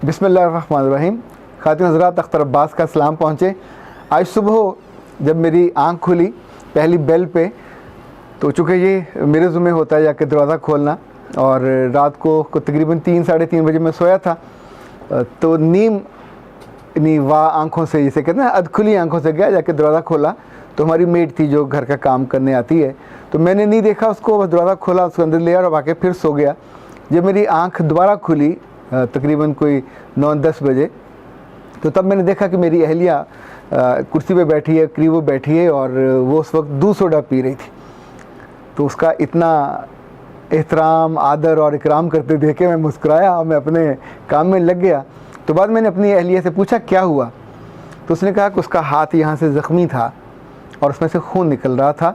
बिस्मिल्लाहिर्रहमानिर्रहीम। खातिन हज़रात, अख्तर अब्बास का सलाम पहुँचे। आज सुबह जब मेरी आँख खुली पहली बेल पे, तो चूँकि ये मेरे ज़िम्मे होता है जाके दरवाज़ा खोलना, और रात को तकरीबन 3 साढ़े 3 बजे मैं सोया था, तो नीम वाह आँखों से, जिसे कहते हैं अधखुली आँखों से गया, जाके दरवाज़ा खोला तो हमारी मेड थी जो घर का काम करने आती है, तो मैंने नहीं देखा उसको, बस दरवाज़ा खोला, उसको अंदर ले आया और आके फिर सो गया। जब मेरी आँख दोबारा खुली तकरीबन कोई 9-10 बजे, तो तब मैंने देखा कि मेरी अहलिया कुर्सी पे बैठी है, करीब वो बैठी है, और वो उस वक्त दूध सोडा पी रही थी। तो उसका इतना एहतराम, आदर और इकराम करते देख के मैं मुस्कुराया और मैं अपने काम में लग गया। तो बाद मैंने अपनी अहलिया से पूछा क्या हुआ, तो उसने कहा कि उसका हाथ यहाँ से ज़ख्मी था और उसमें से खून निकल रहा था,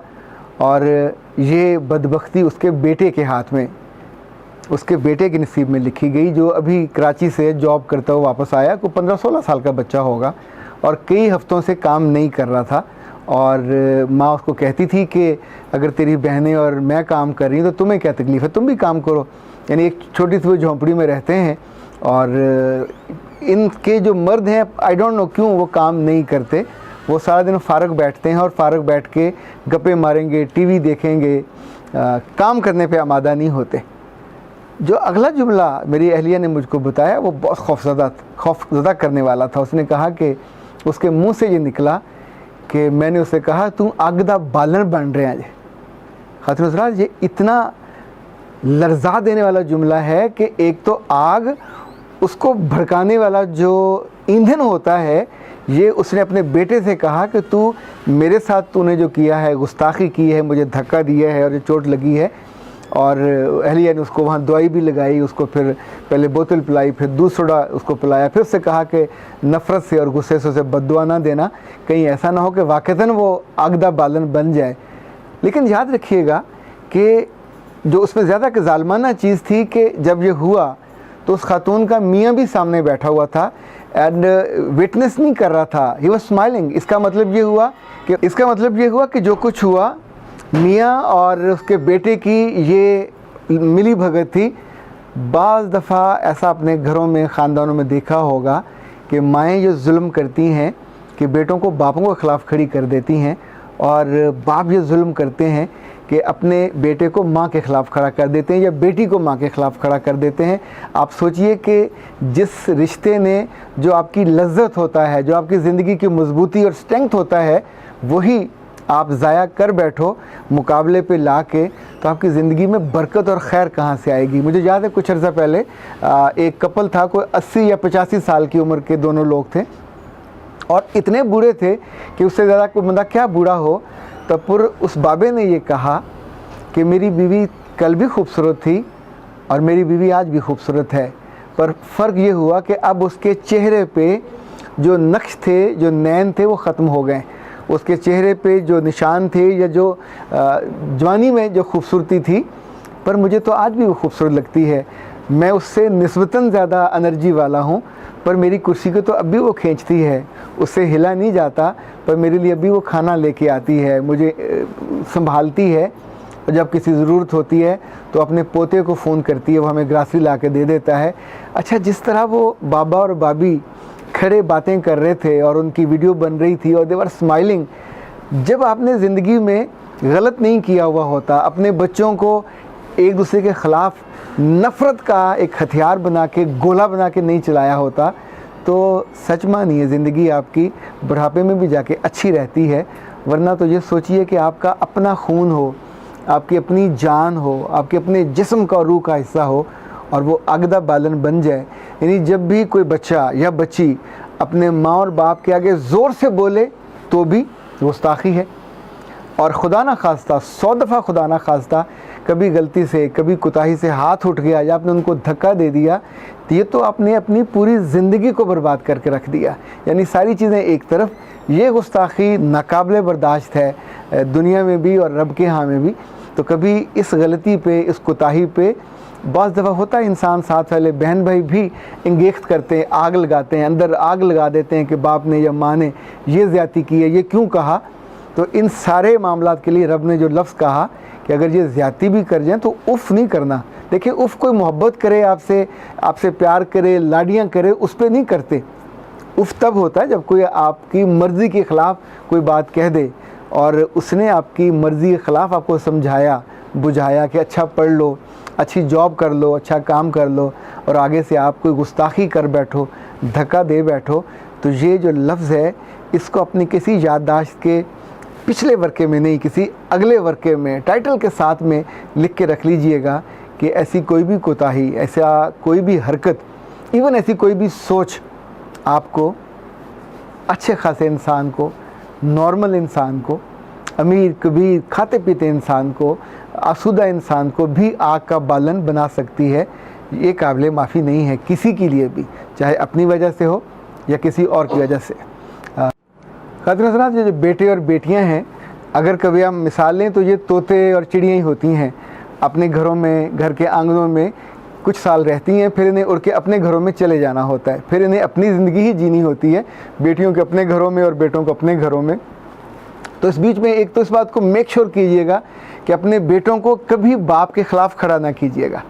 और ये बदबख्ती उसके बेटे के हाथ में, उसके बेटे के नसीब में लिखी गई, जो अभी कराची से जॉब करता हुआ वापस आया। कोई 15-16 साल का बच्चा होगा और कई हफ्तों से काम नहीं कर रहा था, और माँ उसको कहती थी कि अगर तेरी बहनें और मैं काम कर रही हैं तो तुम्हें क्या तकलीफ़ है, तुम भी काम करो। यानी एक छोटी सी वो झोंपड़ी में रहते हैं, और इनके जो मर्द हैं, आई डोंट नो क्यों वो काम नहीं करते, वो सारा दिन फ़ारग बैठते हैं और फ़ारग बैठ के गप्पे मारेंगे, टीवी देखेंगे, काम करने पे आमादा नहीं होते। जो अगला जुमला मेरी अहलिया ने मुझको बताया वो बहुत खौफज़दा करने वाला था। उसने कहा कि उसके मुंह से ये निकला कि मैंने उसे कहा तू आग दा बालन बन रहे हैं। खातिन हज़रात, ये इतना लर्जा देने वाला जुमला है कि एक तो आग, उसको भड़काने वाला जो ईंधन होता है, ये उसने अपने बेटे से कहा कि तू मेरे साथ तूने जो किया है, गुस्ताखी की है, मुझे धक्का दिया है और ये चोट लगी है। और अहलिया ने उसको वहाँ दवाई भी लगाई, उसको फिर पहले बोतल पिलाई, फिर दूध सोडा उसको पिलाया, फिर उससे कहा कि नफ़रत से और गुस्से से उसे बद्दुआ ना देना, कहीं ऐसा ना हो कि वाक़तन वो आगदा बालन बन जाए। लेकिन याद रखिएगा कि जो उसमें ज़्यादा कि ज़ालिमाना चीज़ थी कि जब ये हुआ तो उस खातून का मियाँ भी सामने बैठा हुआ था एंड विटनेस नहीं कर रहा था, ही वाज स्माइलिंग। इसका मतलब ये हुआ कि जो कुछ हुआ, मियाँ और उसके बेटे की ये मिली भगत थी। बाज़ दफ़ा ऐसा अपने घरों में, ख़ानदानों में देखा होगा कि माएँ जो जुल्म करती हैं कि बेटों को बापों के ख़िलाफ़ खड़ी कर देती हैं, और बाप ये जुल्म करते हैं कि अपने बेटे को माँ के ख़िलाफ़ खड़ा कर देते हैं या बेटी को माँ के ख़िलाफ़ खड़ा कर देते हैं। आप सोचिए कि जिस रिश्ते ने जो आपकी लज्जत होता है, जो आपकी ज़िंदगी की मजबूती और स्ट्रेंथ होता है, वही आप ज़ाया कर बैठो मुकाबले पे ला के, तो आपकी ज़िंदगी में बरकत और ख़ैर कहाँ से आएगी। मुझे याद है कुछ अर्सा पहले एक कपल था, कोई 80 या 85 साल की उम्र के दोनों लोग थे, और इतने बूढ़े थे कि उससे ज़्यादा कोई बंदा क्या बूढ़ा हो। तब पर उस बाबे ने ये कहा कि मेरी बीवी कल भी खूबसूरत थी और मेरी बीवी आज भी खूबसूरत है, पर फ़र्क ये हुआ कि अब उसके चेहरे पे जो नक्श थे, जो नैन थे, वो ख़त्म हो गए। उसके चेहरे पे जो निशान थे या जो जवानी में जो खूबसूरती थी, पर मुझे तो आज भी वो खूबसूरत लगती है। मैं उससे निस्बतन ज़्यादा एनर्जी वाला हूँ, पर मेरी कुर्सी को तो अब भी वो खींचती है, उससे हिला नहीं जाता, पर मेरे लिए अभी वो खाना लेके आती है, मुझे संभालती है, और जब किसी ज़रूरत होती है तो अपने पोते को फ़ोन करती है, वो हमें ग्रासरी ला के दे देता है। अच्छा, जिस तरह वो बाबा और बाबी खड़े बातें कर रहे थे और उनकी वीडियो बन रही थी और दे वर स्माइलिंग। जब आपने ज़िंदगी में गलत नहीं किया हुआ होता, अपने बच्चों को एक दूसरे के ख़िलाफ़ नफ़रत का एक हथियार बना के, गोला बना के नहीं चलाया होता, तो सच मानिए ज़िंदगी आपकी बुढ़ापे में भी जाके अच्छी रहती है। वरना तो ये सोचिए कि आपका अपना खून हो, आपकी अपनी जान हो, आपके अपने जिस्म का, रूह का हिस्सा हो, और वो आगदा बालन बन जाए। यानी जब भी कोई बच्चा या बच्ची अपने माँ और बाप के आगे ज़ोर से बोले तो भी गुस्ताखी है, और खुदा ना खास्ता, 100 दफ़ा खुदा ना खास्ता कभी गलती से, कभी कोताही से हाथ उठ गया या आपने उनको धक्का दे दिया, तो ये तो आपने अपनी पूरी ज़िंदगी को बर्बाद करके रख दिया। यानी सारी चीज़ें एक तरफ, ये गुस्ताखी नाकाबिले बर्दाश्त है दुनिया में भी और रब के यहाँ में भी। तो कभी इस गलती पे, इस कोताही पे, बाज़ दफ़ा होता है इंसान साथ वाले बहन भाई भी इंगेख्त करते हैं, आग लगाते हैं, अंदर आग लगा देते हैं कि बाप ने या माँ ने ये ज़्यादती की है, ये क्यों कहा। तो इन सारे मामलात के लिए रब ने जो लफ्ज़ कहा कि अगर ये ज़्यादती भी कर जाएँ तो उफ़ नहीं करना, देखिए उफ़ कोई मोहब्बत करे आपसे, आपसे प्यार करे, लाडियाँ करे, उस पर नहीं करते। उफ़ तब होता है जब कोई आपकी मर्ज़ी के ख़िलाफ़ कोई बात कह दे और उसने आपकी मर्ज़ी के ख़िलाफ़ आपको समझाया बुझाया कि अच्छा पढ़ लो, अच्छी जॉब कर लो, अच्छा काम कर लो, और आगे से आप कोई गुस्ताखी कर बैठो, धक्का दे बैठो, तो ये जो लफ्ज़ है इसको अपनी किसी याददाश्त के पिछले वर्के में नहीं, किसी अगले वर्के में टाइटल के साथ में लिख के रख लीजिएगा कि ऐसी कोई भी कोताही, ऐसा कोई भी हरकत, इवन ऐसी कोई भी सोच आपको, अच्छे खासे इंसान को, नॉर्मल इंसान को, अमीर कबीर खाते पीते इंसान को, आसूदा इंसान को भी आग का बालन बना सकती है। ये काबिल माफ़ी नहीं है किसी के लिए भी, चाहे अपनी वजह से हो या किसी और की वजह से। ख़ातिन हज़रात, ये जो बेटे और बेटियां हैं, अगर कभी हम मिसाल लें तो ये तोते और चिड़ियाँ ही होती हैं। अपने घरों में, घर के आंगनों में कुछ साल रहती हैं, फिर इन्हें उड़ के अपने घरों में चले जाना होता है, फिर इन्हें अपनी ज़िंदगी ही जीनी होती है, बेटियों के अपने घरों में और बेटों को अपने घरों में। तो इस बीच में एक तो इस बात को मेक श्योर कीजिएगा कि अपने बेटों को कभी बाप के ख़िलाफ़ खड़ा ना कीजिएगा,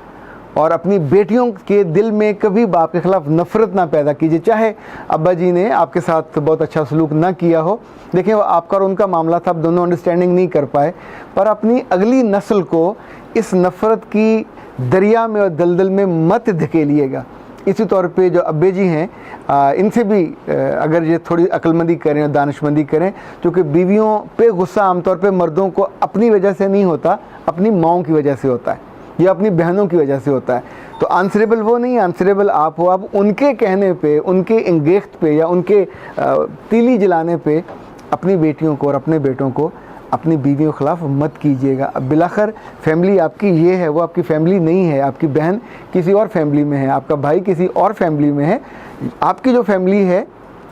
और अपनी बेटियों के दिल में कभी बाप के ख़िलाफ़ नफ़रत ना पैदा कीजिए। चाहे अब्बा जी ने आपके साथ बहुत अच्छा सलूक ना किया हो, देखिए वो आपका और उनका मामला था, आप दोनों अंडरस्टैंडिंग नहीं कर पाए, पर अपनी अगली नस्ल को इस नफ़रत की दरिया में और दलदल में मत धकेलिएगा। इसी तौर पे जो अब्बे जी हैं, इनसे भी अगर ये थोड़ी अक्लमंदी करें और दानिशमंदी करें, क्योंकि बीवियों पे गुस्सा आमतौर पे मर्दों को अपनी वजह से नहीं होता, अपनी माओं की वजह से होता है या अपनी बहनों की वजह से होता है। तो आंसरेबल वो नहीं, आंसरेबल आप हो। आप उनके कहने पे, उनके इंगेख्त पे या उनके तीली जलाने पे अपनी बेटियों को और अपने बेटों को, अपनी बीवियों के ख़िलाफ़ मत कीजिएगा। अब बिलाखिर फैमिली आपकी ये है, वो आपकी फैमिली नहीं है। आपकी बहन किसी और फैमिली में है, आपका भाई किसी और फैमिली में है। आपकी जो फैमिली है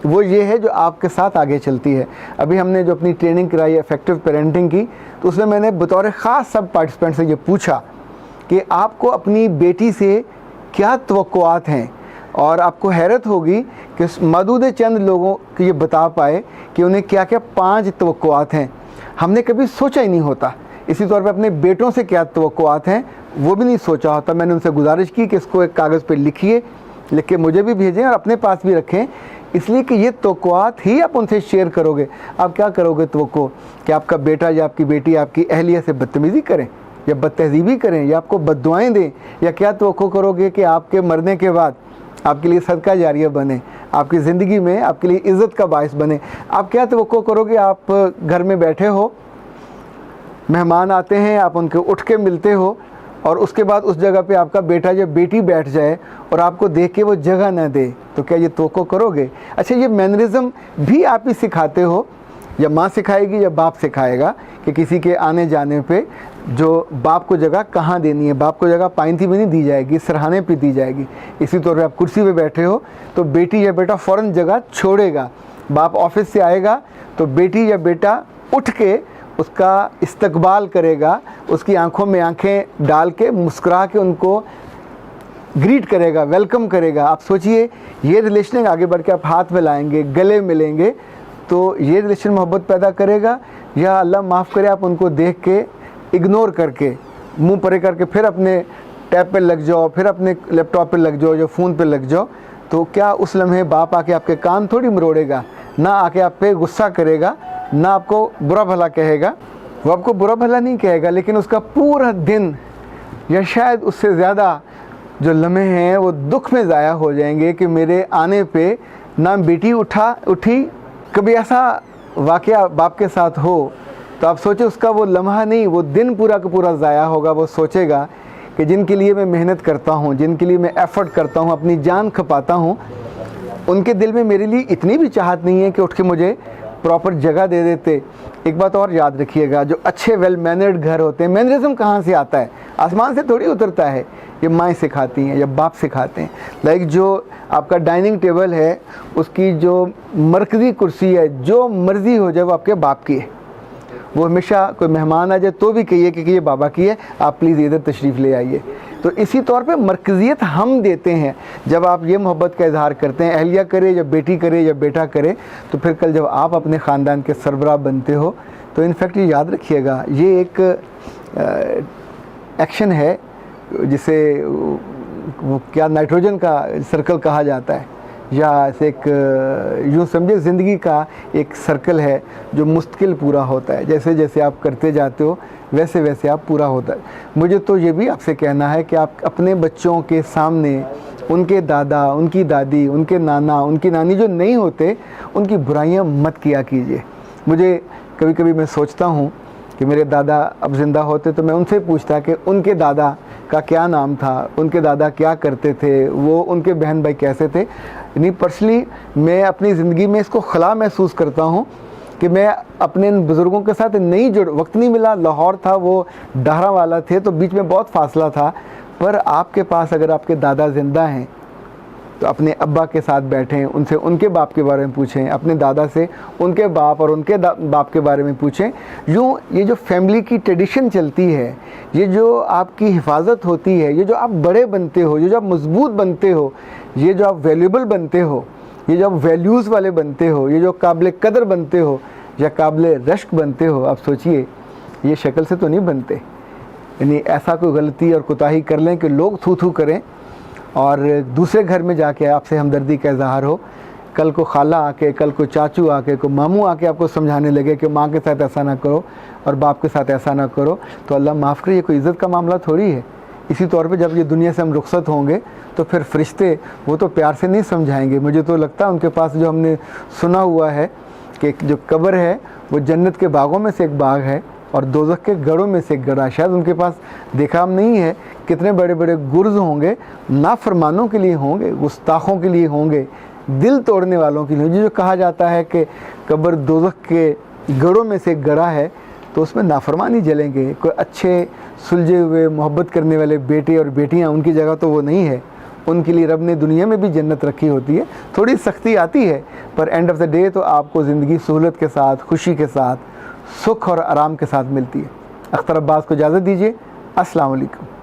वो ये है जो आपके साथ आगे चलती है। अभी हमने जो अपनी ट्रेनिंग कराई इफ़ेक्टिव पेरेंटिंग की, तो उसमें मैंने बतौर ख़ास सब पार्टिसिपेंट से ये पूछा कि आपको अपनी बेटी से क्या तवक्कुआत हैं, और आपको हैरत होगी कि मदूद चंद लोगों को ये बता पाए कि उन्हें क्या क्या 5 तवक्कुआत हैं। हमने कभी सोचा ही नहीं होता। इसी तौर पे अपने बेटों से क्या तवक्कुआत हैं वो भी नहीं सोचा होता। मैंने उनसे गुजारिश की कि इसको एक कागज़ पे लिखिए, लिख के मुझे भी भेजें और अपने पास भी रखें, इसलिए कि ये तवक्कुआत ही आप उनसे शेयर करोगे। आप क्या करोगे तवक्को कि आपका बेटा या आपकी बेटी आपकी अहलिया से बदतमीज़ी करें या बदतहज़ीबी करें या आपको बद्दुआएँ दें, या क्या तवक्को करोगे कि आपके मरने के बाद आपके लिए सदका जारिया बने, आपकी ज़िंदगी में आपके लिए इज़्ज़त का बायस बने। आप क्या तवक्को करोगे? आप घर में बैठे हो, मेहमान आते हैं, आप उनके उठ के मिलते हो, और उसके बाद उस जगह पे आपका बेटा या बेटी बैठ जाए और आपको देख के वो जगह न दे, तो क्या ये तवक्को करोगे? अच्छा, ये मैनरिज़म भी आप ही सिखाते हो, या माँ सिखाएगी या बाप सिखाएगा कि किसी के आने जाने पे जो बाप को जगह कहाँ देनी है। बाप को जगह पाइंथी में नहीं दी जाएगी, सरहाने पे दी जाएगी। इसी तौर पे आप कुर्सी पे बैठे हो तो बेटी या बेटा फ़ौरन जगह छोड़ेगा। बाप ऑफिस से आएगा तो बेटी या बेटा उठ के उसका इस्तकबाल करेगा, उसकी आंखों में आंखें डाल के मुस्कुरा के उनको ग्रीट करेगा, वेलकम करेगा। आप सोचिए, ये रिलेशन आगे बढ़ के आप हाथ मिलाएंगे, गले मिलेंगे, तो ये रिलेशन मोहब्बत पैदा करेगा, या अल्लाह माफ़ करे आप उनको देख के इग्नोर करके, मुंह परे करके फिर अपने टैब पे लग जाओ, फिर अपने लैपटॉप पे लग जाओ या फ़ोन पे लग जाओ। तो क्या उस लम्हे बाप आके आपके कान थोड़ी मरोड़ेगा, ना आके आप पे गुस्सा करेगा, ना आपको बुरा भला कहेगा। वो आपको बुरा भला नहीं कहेगा, लेकिन उसका पूरा दिन या शायद उससे ज़्यादा जो लम्हे हैं वो दुख में ज़ाया हो जाएंगे कि मेरे आने पे ना बेटी उठी। कभी ऐसा वाक़या बाप के साथ हो तो आप सोचो, उसका वो लम्हा नहीं, वो दिन पूरा का पूरा ज़ाया होगा। वो सोचेगा कि जिनके लिए मैं मेहनत करता हूँ, जिनके लिए मैं एफ़र्ट करता हूँ, अपनी जान खपाता हूँ, उनके दिल में मेरे लिए इतनी भी चाहत नहीं है कि उठ के मुझे प्रॉपर जगह दे देते। एक बात और याद रखिएगा, जो अच्छे वेल मैनर्ड घर होते हैं, मैनरिज्म कहाँ से आता है? आसमान से थोड़ी उतरता है, ये माएँ सिखाती हैं या बाप सिखाते हैं। लाइक जो आपका डाइनिंग टेबल है, उसकी जो मरकज़ी कुर्सी है, जो मर्ज़ी हो जाए वो आपके बाप की है। वो हमेशा कोई मेहमान आ जाए तो भी कहिए कि ये बाबा की है, आप प्लीज़ इधर तशरीफ़ ले आइए। तो इसी तौर पे मरकज़ियत हम देते हैं। जब आप ये मोहब्बत का इजहार करते हैं, अहलिया करे या बेटी करे या बेटा करे, तो फिर कल जब आप अपने ख़ानदान के सरबराह बनते हो, तो इनफैक्ट ये याद रखिएगा, ये एक एक्शन है जिसे वो क्या नाइट्रोजन का सर्कल कहा जाता है, या ऐसे एक यूँ समझे ज़िंदगी का एक सर्कल है जो मुस्तकिल पूरा होता है। जैसे जैसे आप करते जाते हो वैसे वैसे आप पूरा होता है। मुझे तो ये भी आपसे कहना है कि आप अपने बच्चों के सामने उनके दादा, उनकी दादी, उनके नाना, उनकी नानी जो नहीं होते, उनकी बुराइयां मत किया कीजिए। मुझे कभी कभी मैं सोचता हूँ कि मेरे दादा अब ज़िंदा होते तो मैं उनसे पूछता कि उनके दादा का क्या नाम था, उनके दादा क्या करते थे, वो उनके बहन भाई कैसे थे। यानी पर्सनली मैं अपनी ज़िंदगी में इसको खला महसूस करता हूँ कि मैं अपने इन बुज़ुर्गों के साथ नहीं जुड़, वक्त नहीं मिला। लाहौर था, वो डहरा वाला थे, तो बीच में बहुत फासला था। पर आपके पास अगर आपके दादा ज़िंदा हैं तो अपने अब्बा के साथ बैठें, उनसे उनके बाप के बारे में पूछें, अपने दादा से उनके बाप और उनके बाप के बारे में पूछें। यूँ ये जो फैमिली की ट्रेडिशन चलती है, ये जो आपकी हिफाजत होती है, ये जो आप बड़े बनते हो, ये जो आप मजबूत बनते हो, ये जो आप वैल्यूबल बनते हो, ये जो आप वैल्यूज़ वाले बनते हो, ये जो काबिल कदर बनते हो या काबिल रश्क बनते हो, आप सोचिए ये शक्ल से तो नहीं बनते। यानी ऐसा कोई गलती और कोताही कर लें कि लोग थू थू करें और दूसरे घर में जाके आपसे हमदर्दी का इजहार हो। कल को खाला आके, कल को चाचू आके, को मामू आके आपको समझाने लगे कि माँ के साथ ऐसा ना करो और बाप के साथ ऐसा ना करो, तो अल्लाह माफ़ करे, ये कोई इज़्ज़त का मामला थोड़ी है। इसी तौर पे जब ये दुनिया से हम रुखसत होंगे तो फिर फरिश्ते वो तो प्यार से नहीं समझाएंगे। मुझे तो लगता है उनके पास जो हमने सुना हुआ है कि जो कब्र है वो जन्नत के बागों में से एक बाग है और दोज़ख के गढ़ों में से एक गढ़। शायद उनके पास देखा हम नहीं है कितने बड़े बड़े गुर्ज होंगे, नाफरमानों के लिए होंगे, गुस्ताखों के लिए होंगे, दिल तोड़ने वालों के लिए। जो कहा जाता है कि कब्र दोज़ख के गढ़ों में से एक गढ़ा है, तो उसमें नाफरमानी जलेंगे। कोई अच्छे सुलझे हुए मोहब्बत करने वाले बेटे और बेटियां, उनकी जगह तो वो नहीं है। उनके लिए रब ने दुनिया में भी जन्नत रखी होती है। थोड़ी सख्ती आती है, पर एंड ऑफ द डे तो आपको ज़िंदगी सहूलत के साथ, खुशी के साथ, सुख और आराम के साथ मिलती है। अख्तर अब्बास को इजाज़त दीजिए। अस्सलाम वालेकुम।